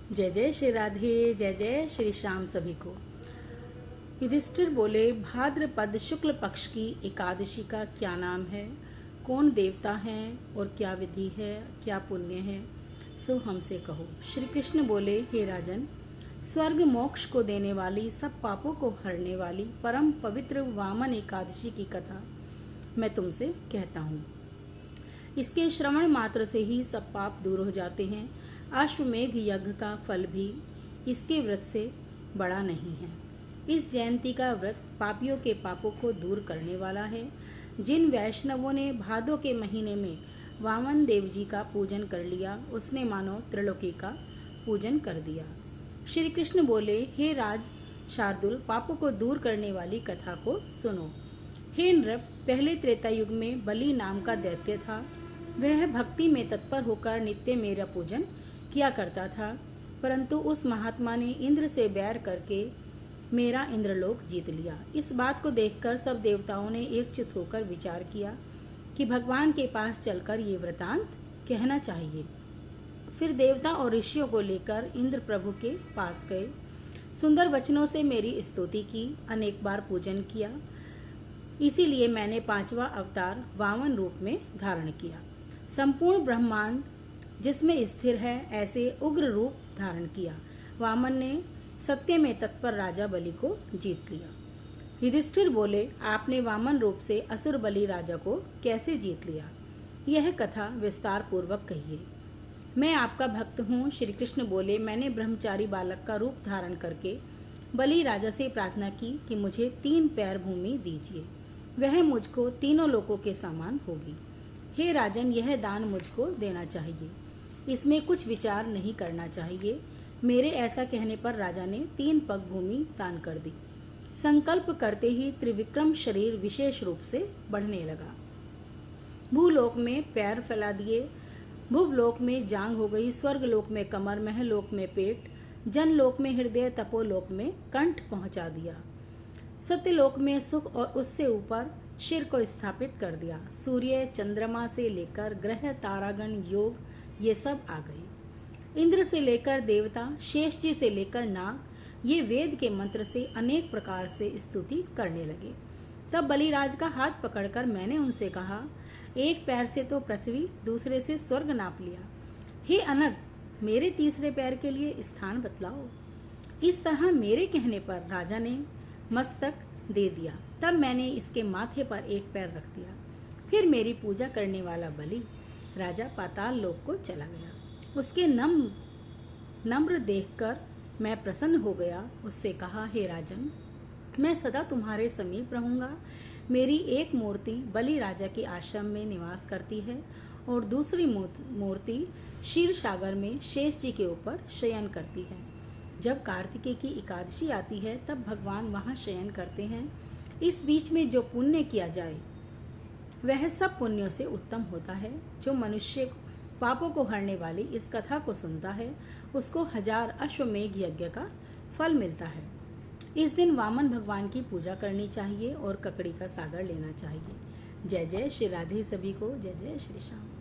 जय जय श्री राधे, जय जय श्री श्याम सभी को। युधिष्ठिर बोले, भाद्रपद शुक्ल पक्ष की एकादशी का क्या नाम है, कौन देवता हैं और क्या विधि है, क्या पुण्य है, सो हमसे कहो। श्री कृष्ण बोले, हे राजन, स्वर्ग मोक्ष को देने वाली, सब पापों को हरने वाली परम पवित्र वामन एकादशी की कथा मैं तुमसे कहता हूँ। इसके श्रवण मात्र से ही सब पाप दूर हो जाते हैं। अश्वमेघ यज्ञ का फल भी इसके व्रत से बड़ा नहीं है। इस जयंती का व्रत पापियों के पापों को दूर करने वाला है। जिन वैष्णवों ने भादों के महीने में वामन देव जी का पूजन कर लिया, उसने मानो त्रिलोकी का पूजन कर दिया। श्री कृष्ण बोले, हे राज शार्दुल, पापों को दूर करने वाली कथा को सुनो। हे नृप, पहले त्रेता युग में बलि नाम का दैत्य था। वह भक्ति में तत्पर होकर नित्य मेरा पूजन किया करता था, परंतु उस महात्मा ने इंद्र से बैर करके मेरा इंद्रलोक जीत लिया। इस बात को देखकर सब देवताओं ने एकजुट होकर विचार किया कि भगवान के पास चलकर ये वृतांत कहना चाहिए। फिर देवता और ऋषियों को लेकर इंद्र प्रभु के पास गए। सुंदर वचनों से मेरी स्तुति की, अनेक बार पूजन किया। इसीलिए मैंने 5वां अवतार वामन रूप में धारण किया। संपूर्ण ब्रह्मांड जिसमें स्थिर है, ऐसे उग्र रूप धारण किया। वामन ने सत्य में तत्पर राजा बलि को जीत लिया। युधिष्ठिर बोले, आपने वामन रूप से असुर बलि राजा को कैसे जीत लिया, यह कथा विस्तार पूर्वक कहिए। मैं आपका भक्त हूँ। श्री कृष्ण बोले, मैंने ब्रह्मचारी बालक का रूप धारण करके बलि राजा से प्रार्थना की कि मुझे 3 पैर भूमि दीजिए, वह मुझको तीनों लोकों के समान होगी। हे राजन, यह दान मुझको देना चाहिए, इसमें कुछ विचार नहीं करना चाहिए। मेरे ऐसा कहने पर राजा ने 3 पग भूमि दान कर दी। संकल्प करते ही त्रिविक्रम शरीर विशेष रूप से बढ़ने लगा। भूलोक में पैर फैला दिए, भुवलोक में जांग हो गई, स्वर्गलोक में कमर, महलोक में पेट, जनलोक में हृदय, तपोलोक में कंठ पहुंचा दिया। सत्यलोक में सुख और उससे ऊपर शिर को स्थापित कर दिया। सूर्य चंद्रमा से लेकर ग्रह तारागण योग ये सब आ गए। इंद्र से लेकर देवता, शेष जी से लेकर नाग, ये वेद के मंत्र से अनेक प्रकार से स्तुति करने लगे। तब बलिराज का हाथ पकड़कर मैंने उनसे कहा, एक पैर से तो पृथ्वी, दूसरे से स्वर्ग नाप लिया। हे अनग, मेरे तीसरे पैर के लिए स्थान बतलाओ। इस तरह मेरे कहने पर राजा ने मस्तक दे दिया। तब मैंने इसके माथे पर एक पैर रख दिया। फिर मेरी पूजा करने वाला बलि राजा पाताल लोक को चला गया। उसके नम्र देखकर मैं प्रसन्न हो गया। उससे कहा, हे राजन, मैं सदा तुम्हारे समीप रहूंगा। मेरी एक मूर्ति बलि राजा के आश्रम में निवास करती है और दूसरी मूर्ति क्षीर सागर में शेष जी के ऊपर शयन करती है। जब कार्तिकेय की एकादशी आती है तब भगवान वहां शयन करते हैं। इस बीच में जो पुण्य किया जाए वह सब पुण्यों से उत्तम होता है। जो मनुष्य पापों को हरने वाली इस कथा को सुनता है, उसको 1000 अश्वमेघ यज्ञ का फल मिलता है। इस दिन वामन भगवान की पूजा करनी चाहिए और ककड़ी का सागर लेना चाहिए। जय जय श्री राधे सभी को, जय जय श्री श्याम।